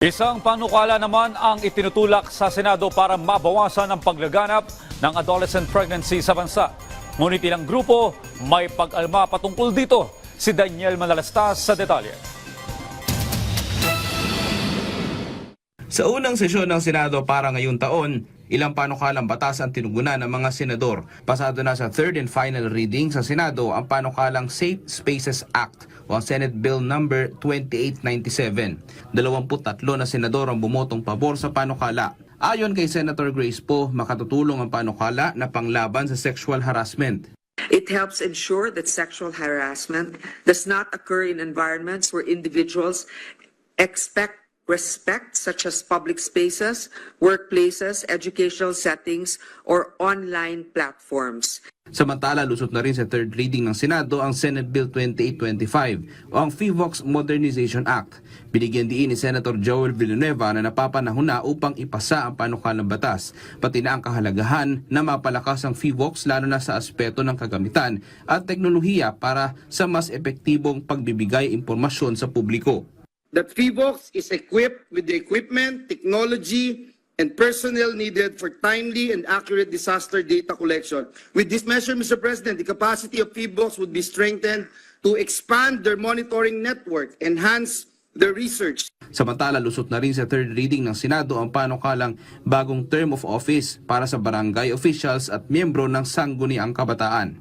Isang panukala naman ang itinutulak sa Senado para mabawasan ang paglaganap ng adolescent pregnancy sa bansa. Ngunit ilang grupo may pag-alma patungkol dito. Si Daniel Manalastas sa detalye. Sa unang sesyon ng Senado para ngayong taon, ilang panukalang batas ang tinugunan ng mga senador. Pasado na sa third and final reading sa Senado ang panukalang Safe Spaces Act o ang Senate Bill number 2897. 23 na senador ang bumotong pabor sa panukala. Ayon kay Senator Grace Poe, makatutulong ang panukala na panglaban sa sexual harassment. It helps ensure that sexual harassment does not occur in environments where individuals expect respect, such as public spaces, workplaces, educational settings, or online platforms. Samantala, lusot na rin sa third reading ng Senado ang Senate Bill 2825 o ang FIVOX Modernization Act. Binigyan diin ni Senator Joel Villanueva na napapanahon na upang ipasa ang panukalang batas, pati na ang kahalagahan na mapalakas ang FIVOX lalo na sa aspeto ng kagamitan at teknolohiya para sa mas epektibong pagbibigay impormasyon sa publiko. That FIVOX is equipped with the equipment, technology, and personnel needed for timely and accurate disaster data collection. With this measure, Mr. President, the capacity of FIVOX would be strengthened to expand their monitoring network, enhance their research. Samantala, lusot na rin sa third reading ng Senado ang panukalang bagong term of office para sa barangay officials at miyembro ng Sangguniang Kabataan.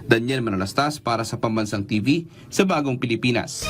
Daniel Manalastas para sa Pambansang TV sa Bagong Pilipinas.